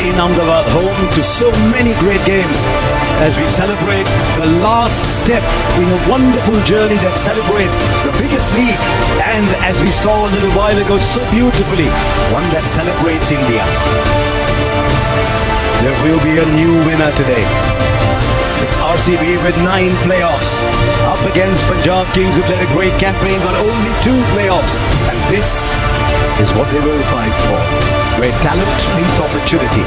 in Ahmedabad, home to so many great games, as we celebrate the last step in a wonderful journey that celebrates the biggest league, and as we saw a little while ago so beautifully, one that celebrates India. There will be a new winner today. It's RCB with 9 playoffs up against Punjab Kings, who've led a great campaign but only 2 playoffs, and this is what they will fight for, where talent meets opportunity.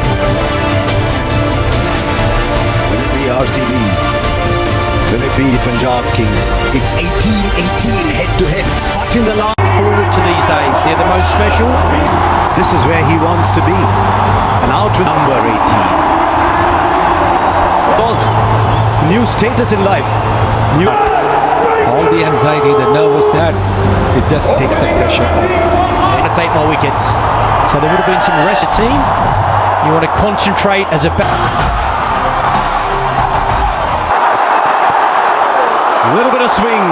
Will it be RCB? Will it be Punjab Kings? It's 18-18 head-to-head, but in the last forward to these days, they're the most special. This is where he wants to be, and out with number 18. New status in life. All the anxiety, the nervous, that it just takes the pressure off. And to take more wickets. So there would have been some rest of the team. You want to concentrate as a A little bit of swing,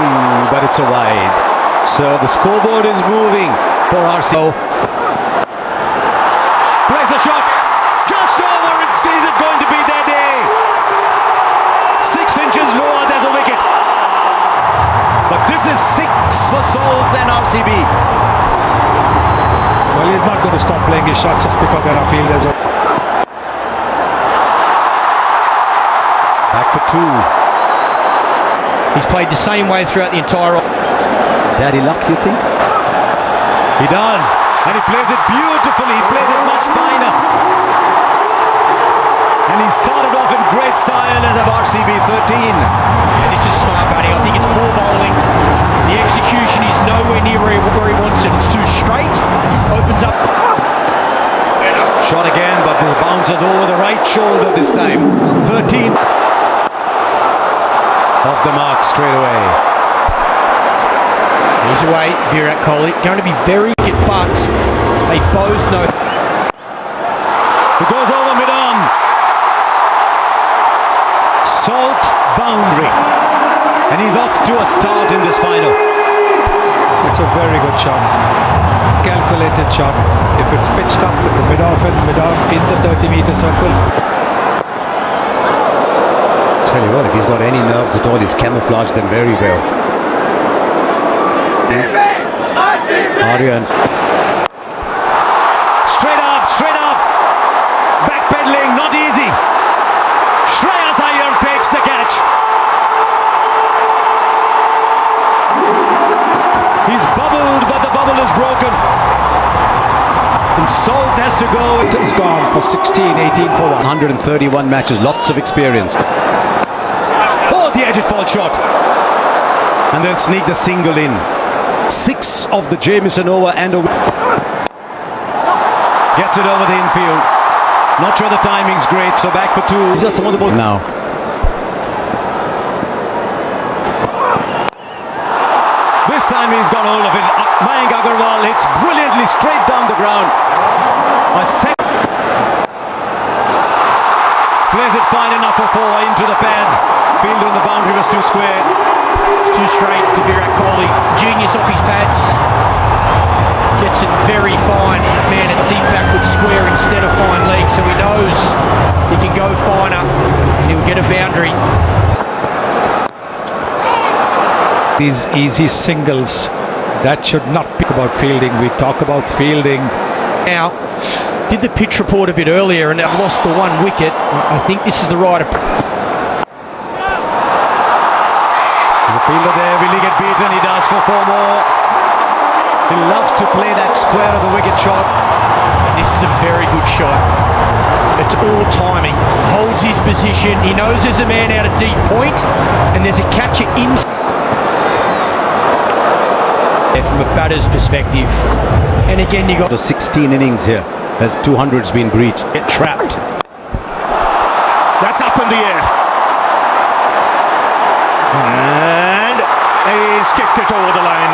but it's a wide. So the scoreboard is moving for RCB. Plays the shot. Just over. Is it going to be their day? 6 inches lower, there's a wicket. But this is 6 for Salt and RCB. Well, he's not going to stop playing his shots just because there are fielders. Back for 2. He's played the same way throughout the entire... Daddy luck, you think? He does. And he plays it beautifully. He plays it much finer. And he started off in great style as a RCB 13. Yeah, this is smart batting. I think it's poor bowling. The execution is nowhere near where he wants it. It's too straight. Opens up. Shot again, but the bounces over the right shoulder this time. 13. Off the mark straight away. He's away, Virat Kohli. Going to be very good, but they both know. It goes over mid-on. Salt boundary. And he's off to a start in this final. It's a very good shot. Calculated shot. If it's pitched up with the mid-off and mid-on in the 30-meter circle. Tell you what, if he's got any nerves at all, he's camouflaged them very well. Aryan. Straight up. Backpedaling, not easy. Shreyas Iyer takes the catch. He's bubbled, but the bubble is broken. And Salt has to go. He's gone for 16, 18 for 1. 131 matches, lots of experience. Oh, the edge it falls short. And they'll sneak the single in. 6 of the Jamieson over and over. Gets it over the infield. Not sure the timing's great, so back for 2. These are some of the balls now. This time he's got hold of it. Mayank Agarwal hits brilliantly straight down the ground. A second. Plays it fine enough for 4 into the pads. Field on the boundary was too square. It's too straight to Virat Kohli. Genius off his pads. Gets it very fine. Man, a deep backward square instead of fine leg, so he knows he can go finer and he'll get a boundary. These easy singles, that should not be about fielding. We talk about fielding. Now, did the pitch report a bit earlier and they've lost the 1 wicket. I think this is the right approach. There's a fielder there. Will he get beaten? He does for 4 more. He loves to play that square of the wicket shot. This is a very good shot. It's all timing. Holds his position. He knows there's a man out of deep point and there's a catcher in. From a batter's perspective. And again, you got the 16 innings here as 200's been breached. Get trapped. That's up in the air. And he's kicked it over the line.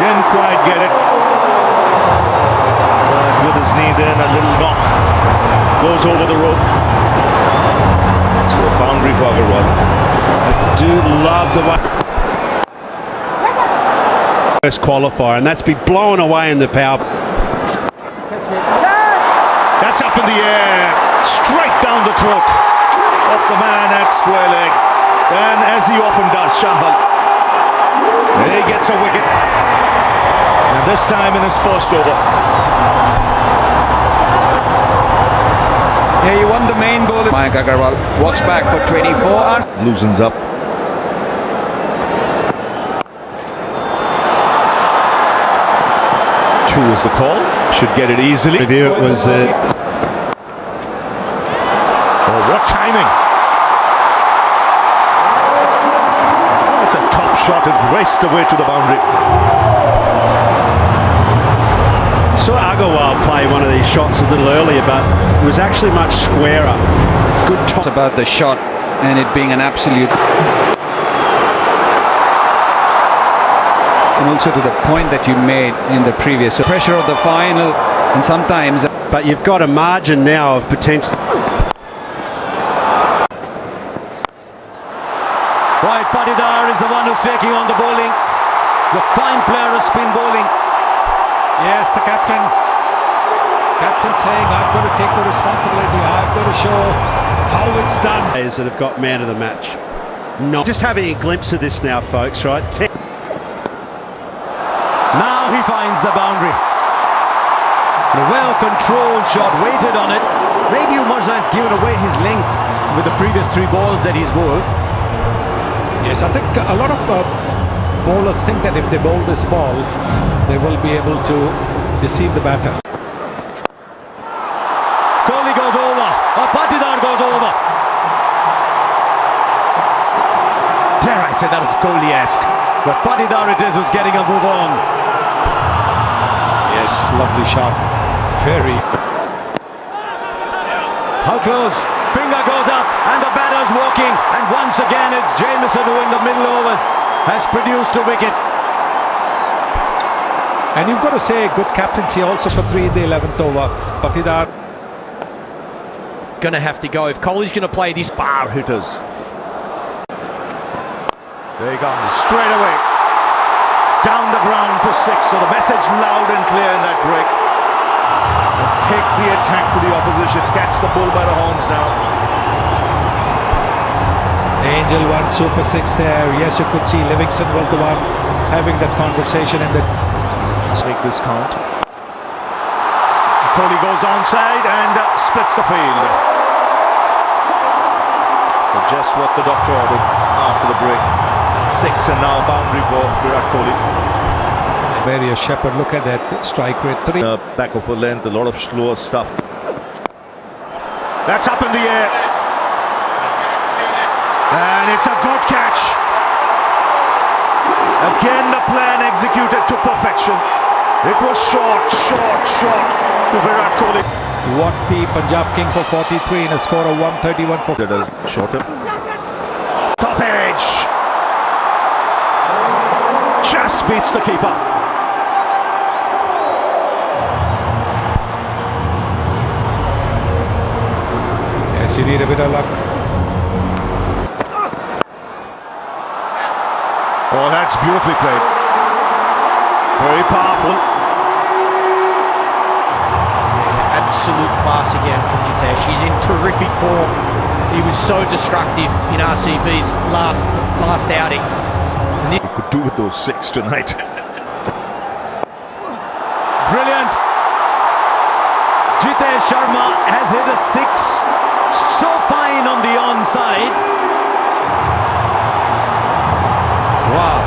Didn't quite get it. But with his knee then, a little knock. Goes over the rope. To a boundary for Agarwal. I do love the one. Qualifier, and that's been blown away in the power. That's up in the air, straight down the throat of the man at square leg. And as he often does, Shahal, he gets a wicket. And this time in his first over. Yeah, he won the main ball. Mayank Agarwal walks back for 24. Loosens up. Two is the call. Should get it easily. Review it was. Oh, what timing! It's a top shot. It raced away to the boundary. Saw Agarwal play one of these shots a little earlier, but it was actually much squarer. Good top. It's about the shot and it being an absolute. And also to the point that you made in the previous. So pressure of the final, and sometimes. But you've got a margin now of potential. Right, Patidar is the one who's taking on the bowling. The fine player of spin bowling. Yes, the captain saying, I've got to take the responsibility, I've got to show how it's done. Players that have got man of the match. Not just having a glimpse of this now, folks, right? Now he finds the boundary. A well-controlled shot, waited on it. Maybe Umarza has given away his length with the previous 3 balls that he's bowled. Yes, I think a lot of bowlers think that if they bowl this ball, they will be able to deceive the batter. Kohli goes over, or Patidar goes over. Dare I say that was Kohli-esque, but Patidar it is who's getting a move on. Yes, lovely shot. Very. How close? Finger goes up, and the batter's walking, and once again it's Jamieson who in the middle overs has produced a wicket. And you've got to say good captaincy also for 3 in the 11th over. Patidar Going to have to go. If Kohli's going to play this. Bar hitters. There he comes, straight away. Down the ground for 6. So the message loud and clear in that break. And take the attack to the opposition. Catch the bull by the horns now. Angel won Super 6 there. Yes, you could see Livingston was the one having that conversation in the. Let's make this count. Kohli goes onside and splits the field. So just what the doctor ordered after the break. 6 and now boundary for Virat Kohli. Various Shepherd, look at that strike rate. 3. Back of a length, a lot of slower stuff. That's up in the air. And it's a good catch. Again the plan executed to perfection. It was short to Virat Kohli. What the Punjab Kings for 43 in a score of 131 for. Shorter. Top edge. Just beats the keeper. Yes, you need a bit of luck. Oh, that's beautifully played. Very powerful. Absolute class again from Jitesh. He's in terrific form. He was so destructive in RCB's last outing. He could do with those 6 tonight. Brilliant. Jitesh Sharma has hit a 6. So fine on the onside. Wow.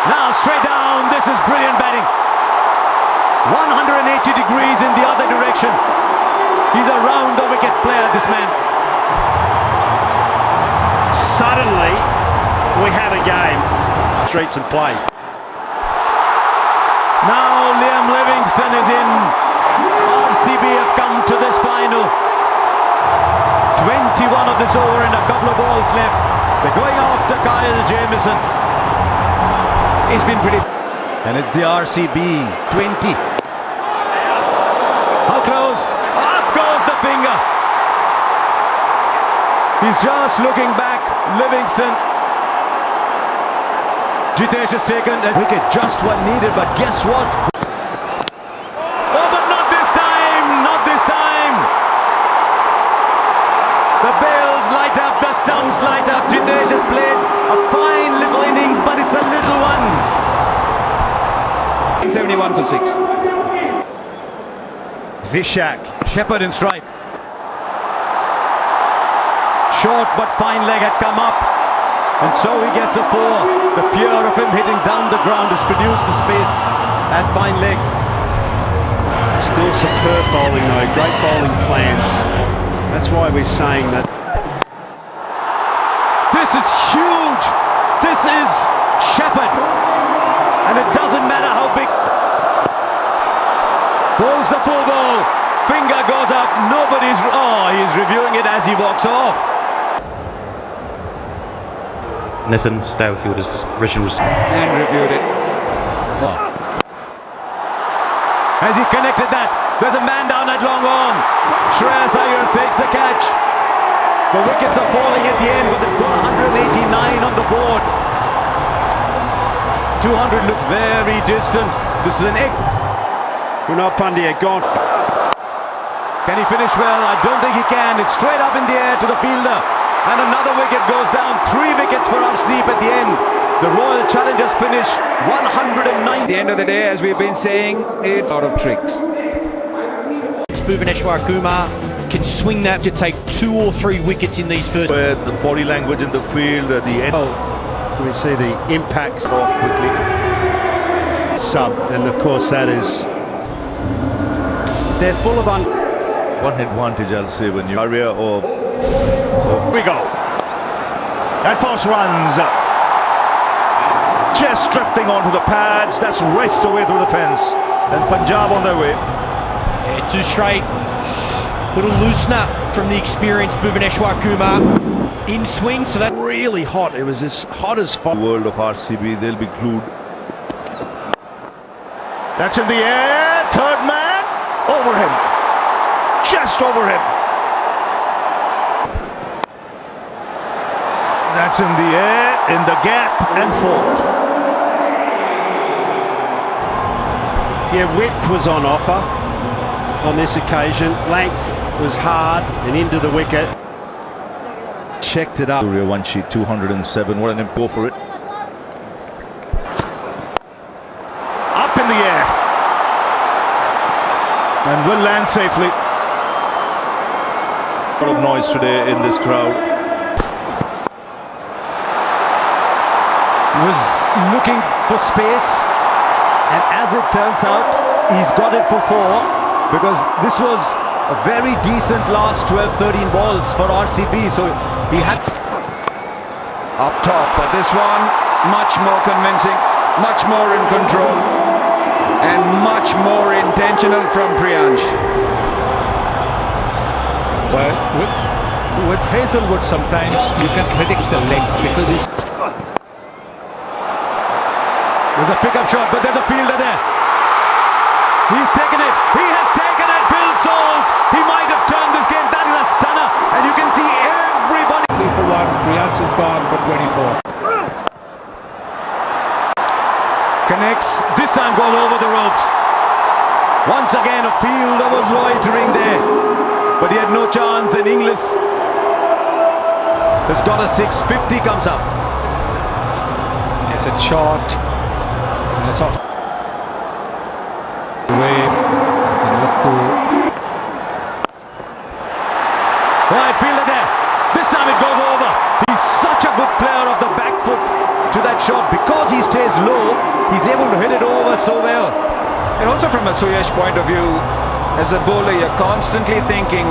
Now straight down. This is brilliant batting. 180 degrees in the other direction. He's a round the wicket player, this man. Suddenly, we have a game. Streets and play. Now Liam Livingston is in. RCB have come to this final. 21 of this over and a couple of balls left. They're going after Kyle Jamieson. He's been pretty. And it's the RCB 20. How close? Up goes the finger. He's just looking back. Livingston Jitesh has taken a wicket, just one needed, but guess what? Oh, but not this time! Not this time! The bails light up, the stumps light up. Jitesh has played a fine little innings, but it's a little one. 71 for 6. Vishak, Shepherd in strike. Short but fine leg had come up, and so he gets a 4. The fear of him hitting down the ground has produced the space at fine leg. Still superb bowling though, great bowling plans. That's why we're saying that. This is huge. This is Shepherd, and it doesn't matter how big. Bowls the full ball. Finger goes up. Nobody's. Oh, he's reviewing it as he walks off. Nathan Stowfield's vision was. And reviewed it. Has he connected that? There's a man down at long on. Shreyas Iyer takes the catch. The wickets are falling at the end, but they've got 189 on the board. 200 looks very distant. This is an egg. Kunal Pandya gone. Can he finish well? I don't think he can. It's straight up in the air to the fielder. And another wicket goes down. 3 wickets for Arshdeep at the end. The Royal Challengers finish 109. At the end of the day, as we've been saying, it's out of tricks. Bhuvaneshwar Kumar can swing that to take 2 or 3 wickets in these first. Where the body language in the field at the end. We see the impacts off quickly. Sub, and of course that is. They're full of One advantage, I'll say, when you area or we go. And post runs. Just drifting onto the pads. That's raced away through the fence. And Punjab on their way. Yeah, 2 straight. Little loosener from the experienced Bhuvaneshwar Kumar in swing, so that really hot. It was as hot as fire. The world of RCB, they'll be glued. That's in the air. Third man over him. Just over him. That's in the air, in the gap, and 4. Yeah, width was on offer on this occasion. Length was hard and into the wicket. Checked it up. Surya Vanshi, 207. What an go for it. Up in the air. And will land safely. A lot of noise today in this crowd. Was looking for space, and as it turns out, he's got it for 4, because this was a very decent last 12-13 balls for RCB, so he had Up top, but this one much more convincing, much more in control, and much more intentional from Priyansh. Well, with Hazelwood sometimes you can predict the length because it's. There's a pickup shot, but there's a fielder there. He's taken it. He has taken it. Phil Salt. He might have turned this game. That is a stunner, and you can see everybody. 3 for 1. Priyansh is gone for 24. Connects. This time goes over the ropes. Once again, a fielder was loitering there, but he had no chance. And Inglis has got a 650 comes up. It's a shot. And it's off. Away. And look to. Right, fielder there. This time it goes over. He's such a good player of the back foot to that shot. Because he stays low, he's able to hit it over so well. And also from a Suyash point of view, as a bowler, you're constantly thinking.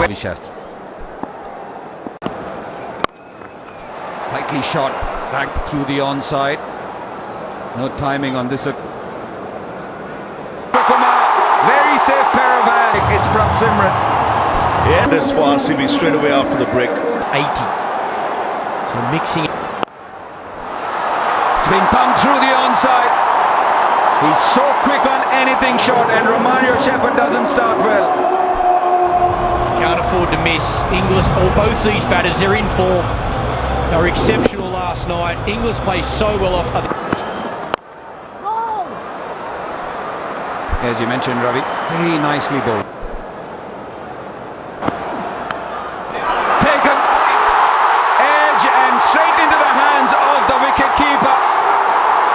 Slightly shot back through the onside. No timing on this. Kumar, very safe pair of hands. It's Prabh Simran. Yeah, this for RCB straight away after the break. 80. So mixing. It's been pumped through the onside. He's so quick on anything short, and Romario Shepherd doesn't start well. Can't afford to miss. Inglis, or both these batters, they're in form. They were exceptional last night. Inglis plays so well off. as you mentioned, Ravi. Very nicely bowled. Taken. Edge and straight into the hands of the wicket keeper.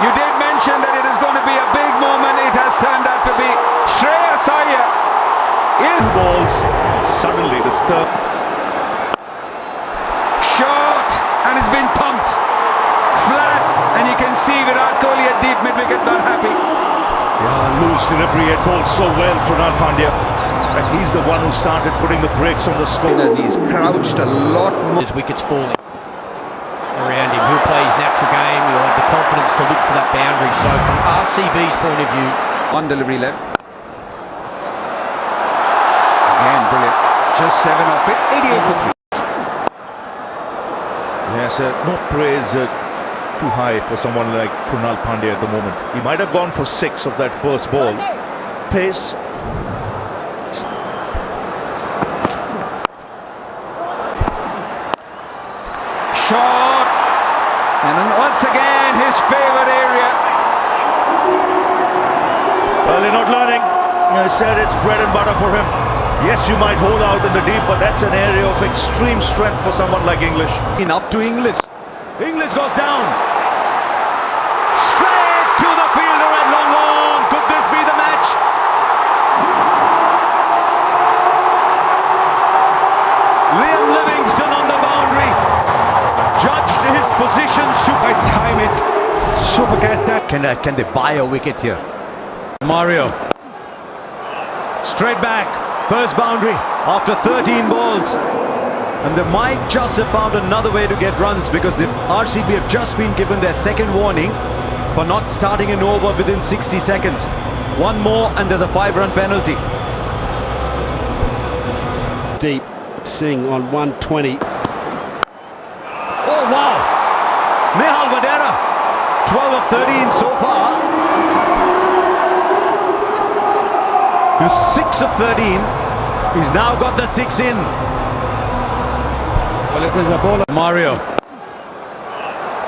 You did mention that it is going to be a big moment. It has turned out to be. Shreyas Iyer in Balls, suddenly disturbed. short and it's been pumped flat, and you can see Virat Kohli at deep mid-wicket not happy. Yeah, loose delivery, had bowled so well, Krunal Pandya. And he's the one who started putting the brakes on the score. As he's crouched a lot more. His wickets falling around him. He'll play his natural game. He'll have the confidence to look for that boundary. So from RCB's point of view, On delivery left. Again, brilliant. Just 7 off it. 88 for 3. Yes, no praise too high for someone like Krunal Pandya at the moment. He might have gone for 6 of that first ball. Pace. Short. And then once again, his favourite area. Well, they're not learning. I said it's bread and butter for him. Yes, you might hold out in the deep, but that's an area of extreme strength for someone like English. Up to Inglis. Inglis goes down. Straight to the fielder at long on. Could this be the match? Liam Livingston on the boundary. Judged his position. I time it. Super catch that. Can they buy a wicket here? Mario. Straight back. First boundary after 13 balls. And they might just have found another way to get runs, because the RCB have just been given their second warning for not starting an over within 60 seconds. One more and there's a 5-run penalty. Deep. Singh on 120. Oh wow! Nehal Vadera, 12 of 13 so far. He's 6 of 13. He's now got the 6 in. Well, it is a bowler. Mario.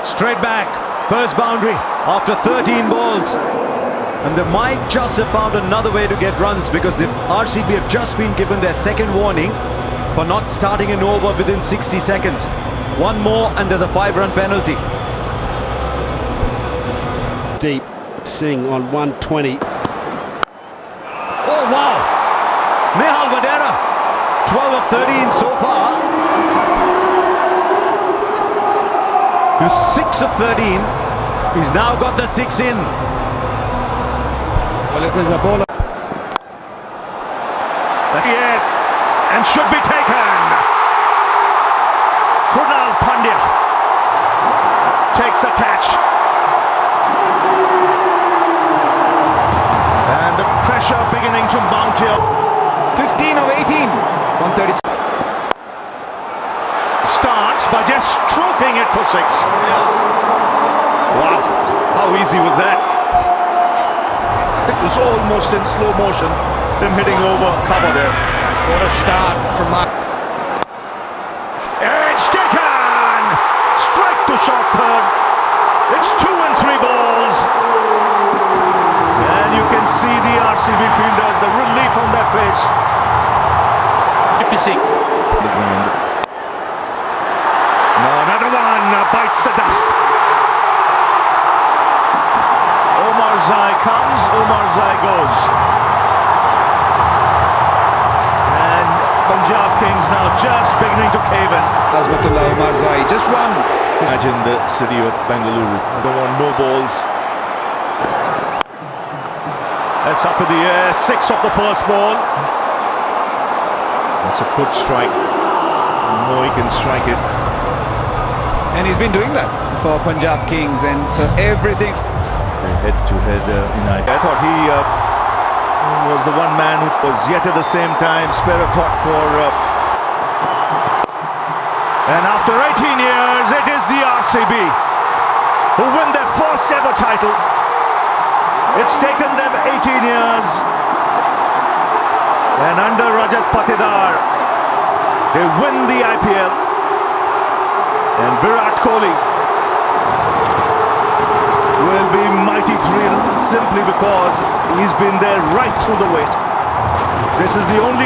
Straight back. First boundary after 13 balls. And they might just have found another way to get runs, because the RCB have just been given their second warning for not starting an over within 60 seconds. One more and there's a 5-run penalty. Deep. Singh on 120. Oh wow! Nehal Vadera, 12 of 13 so far. He's 6 of 13. He's now got the 6 in. Well, it is a bowler. That's it. And should be taken. Krunal Pandya takes the catch. And the pressure beginning to mount here. 15 of 18. 136. Starts by just stroking it for 6. Wow, how easy was that? It was almost in slow motion, him hitting over cover there. what a start from Mark. It's taken! Strike to short third. It's 2 and 3 balls. And you can see the RCB fielders, the relief on their face. Magnificent. The ground. No, another one bites the dust. Omar Zai comes, Omar Zai goes. And Punjab Kings now just beginning to cave in. Azmatullah Omar Zai, just one. Imagine the city of Bengaluru. Don't want no balls. That's up in the air. 6 of the first ball. That's a good strike. No, he can strike it. And he's been doing that for Punjab Kings, and so everything. Head-to-head United. I thought he was the one man who was yet at the same time spare a thought for. And after 18 years, it is the RCB who win their first ever title. It's taken them 18 years. And under Rajat Patidar, they win the IPL. And Virat Kohli will be mighty thrilled. simply because he's been there right through the wait. This is the only